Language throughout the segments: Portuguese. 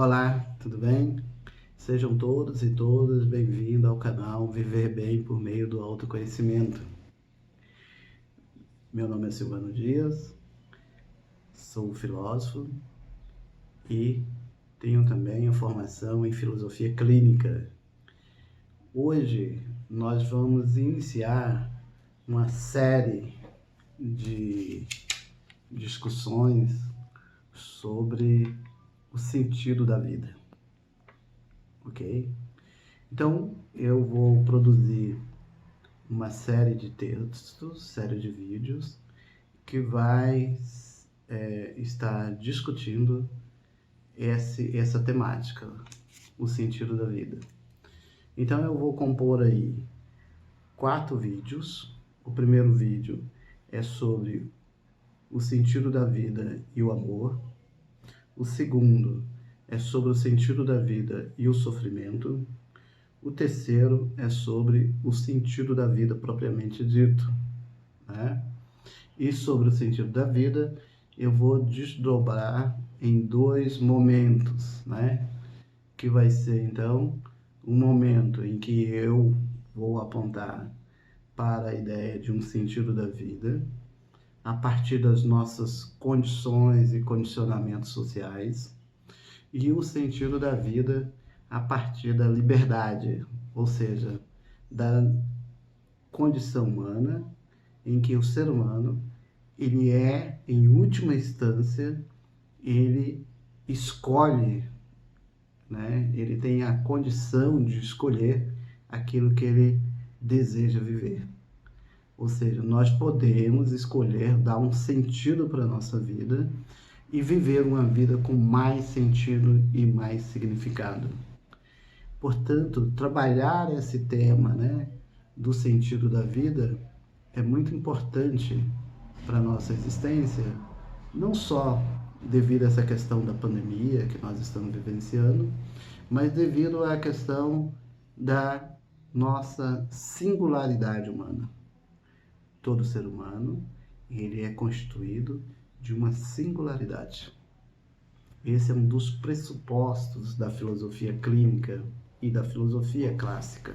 Olá, tudo bem? Sejam todos e todas bem-vindos ao canal Viver Bem por Meio do Autoconhecimento. Meu nome é Silvano Dias, sou filósofo e tenho também a formação em filosofia clínica. Hoje nós vamos iniciar uma série de discussões sobre o sentido da vida, ok? Então, eu vou produzir uma série de textos, série de vídeos, que vai estar discutindo essa temática, o sentido da vida. Então, eu vou compor aí 4 vídeos. O primeiro vídeo é sobre o sentido da vida e o amor. O segundo é sobre o sentido da vida e o sofrimento. O terceiro é sobre o sentido da vida propriamente dito, né? E sobre o sentido da vida, eu vou desdobrar em 2 momentos, né? Que vai ser, então, um momento em que eu vou apontar para a ideia de um sentido da vida, a partir das nossas condições e condicionamentos sociais, e o sentido da vida a partir da liberdade, ou seja, da condição humana, em que o ser humano, ele é, em última instância, ele escolhe, né? Ele tem a condição de escolher aquilo que ele deseja viver. Ou seja, nós podemos escolher dar um sentido para a nossa vida e viver uma vida com mais sentido e mais significado. Portanto, trabalhar esse tema, né, do sentido da vida é muito importante para a nossa existência, não só devido a essa questão da pandemia que nós estamos vivenciando, mas devido à questão da nossa singularidade humana. Todo ser humano, ele é constituído de uma singularidade. Esse é um dos pressupostos da filosofia clínica e da filosofia clássica.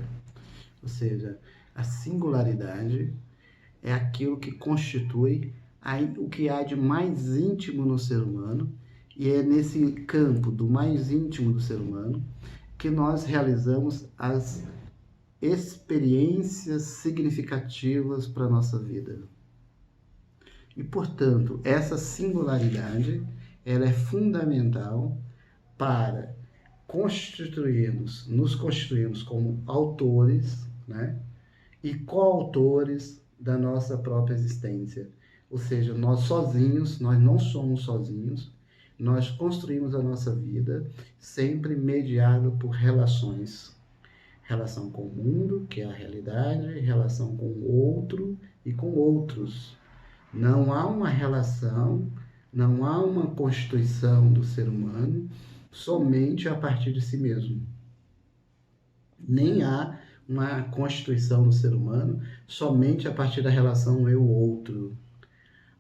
Ou seja, a singularidade é aquilo que constitui o que há de mais íntimo no ser humano, e é nesse campo do mais íntimo do ser humano que nós realizamos as experiências significativas para a nossa vida. E, portanto, essa singularidade ela é fundamental para nos constituirmos como autores, né, e coautores da nossa própria existência. Ou seja, nós sozinhos, nós não somos sozinhos, nós construímos a nossa vida sempre mediado por relações. Relação com o mundo, que é a realidade, relação com o outro e com outros. Não há uma relação, não há uma constituição do ser humano somente a partir de si mesmo. Nem há uma constituição do ser humano somente a partir da relação eu-outro.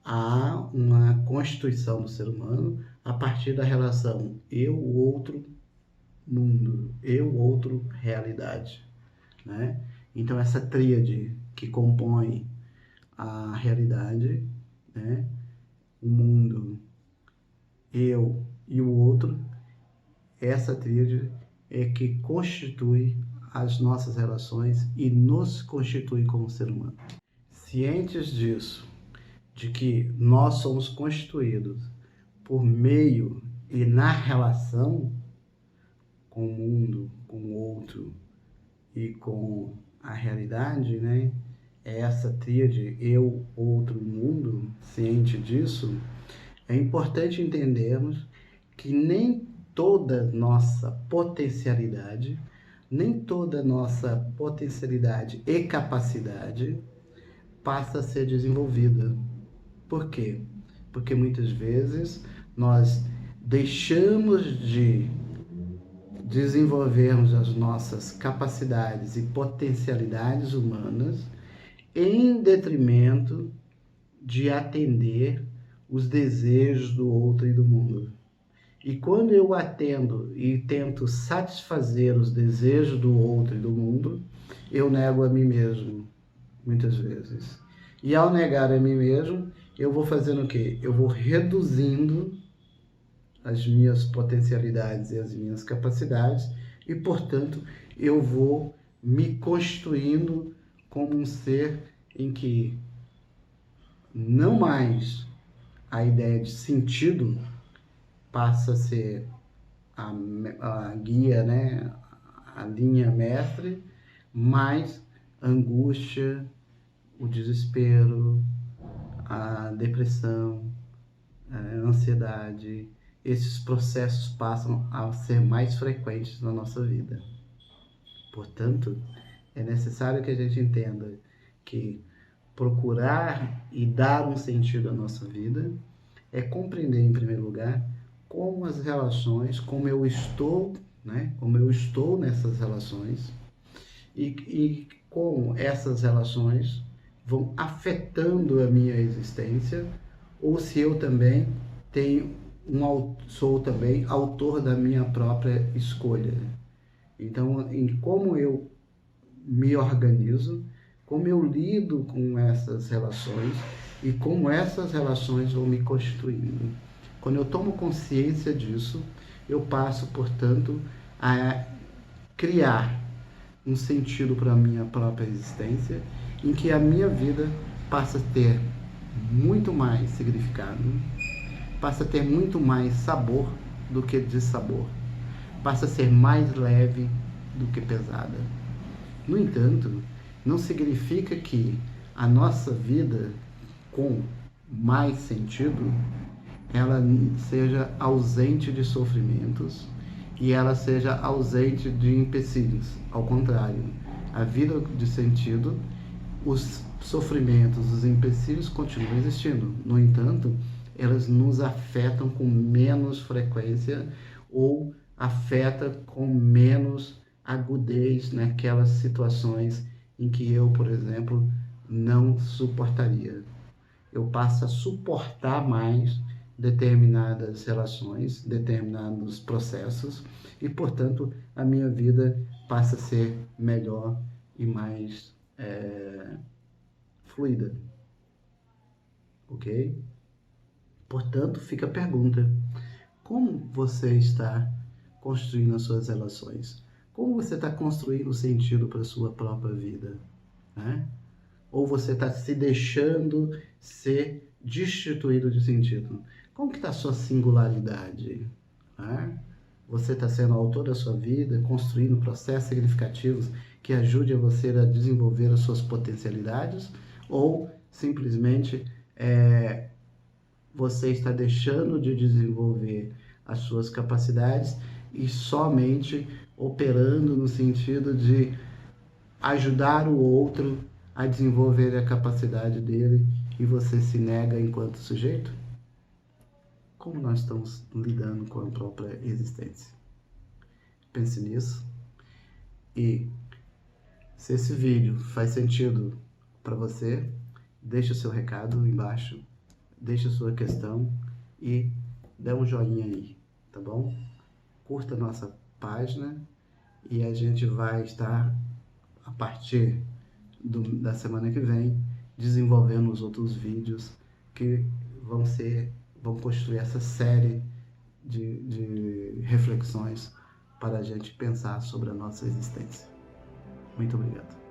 Há uma constituição do ser humano a partir da relação eu-outro mundo, eu-outro realidade, né? Então, essa tríade que compõe a realidade, né? O mundo, eu e o outro, essa tríade é que constitui as nossas relações e nos constitui como ser humano. Cientes disso, de que nós somos constituídos por meio e na relação com o mundo, com o outro e com a realidade, né? Essa tríade eu, outro, mundo, ciente disso, é importante entendermos que nem toda nossa potencialidade, e capacidade passa a ser desenvolvida. Por quê? Porque muitas vezes nós deixamos de desenvolvermos as nossas capacidades e potencialidades humanas em detrimento de atender os desejos do outro e do mundo. E quando eu atendo e tento satisfazer os desejos do outro e do mundo, eu nego a mim mesmo, muitas vezes. E ao negar a mim mesmo, eu vou fazendo o quê? Eu vou reduzindo as minhas potencialidades e as minhas capacidades e, portanto, eu vou me constituindo como um ser em que não mais a ideia de sentido passa a ser a guia, né? A linha mestre, mas a angústia, o desespero, a depressão, a ansiedade, esses processos passam a ser mais frequentes na nossa vida. Portanto, é necessário que a gente entenda que procurar e dar um sentido à nossa vida é compreender, em primeiro lugar, como as relações, como eu estou, né? Como eu estou nessas relações e como essas relações vão afetando a minha existência, ou se eu também sou também autor da minha própria escolha. Então, em como eu me organizo, como eu lido com essas relações e como essas relações vão me constituindo. Quando eu tomo consciência disso, eu passo, portanto, a criar um sentido para a minha própria existência, em que a minha vida passa a ter muito mais significado, passa a ter muito mais sabor do que dissabor, passa a ser mais leve do que pesada. No entanto, não significa que a nossa vida com mais sentido ela seja ausente de sofrimentos e ela seja ausente de empecilhos. Ao contrário, a vida de sentido, os sofrimentos, os empecilhos continuam existindo. No entanto, elas nos afetam com menos frequência ou afeta com menos agudez naquelas situações em que eu, por exemplo, não suportaria. Eu passo a suportar mais determinadas relações, determinados processos e, portanto, a minha vida passa a ser melhor e mais fluida. Ok? Portanto, fica a pergunta: como você está construindo as suas relações? Como você está construindo sentido para a sua própria vida? Né? Ou você está se deixando ser destituído de sentido? Como que está a sua singularidade? Né? Você está sendo autor da sua vida, construindo processos significativos que ajudem você a desenvolver as suas potencialidades? Ou simplesmente você está deixando de desenvolver as suas capacidades e somente operando no sentido de ajudar o outro a desenvolver a capacidade dele e você se nega enquanto sujeito? Como nós estamos lidando com a própria existência? Pense nisso e se esse vídeo faz sentido para você, deixe o seu recado embaixo, deixe a sua questão e dê um joinha aí, tá bom? Curta a nossa página e a gente vai estar, a partir da semana que vem, desenvolvendo os outros vídeos que vão construir essa série de reflexões para a gente pensar sobre a nossa existência. Muito obrigado.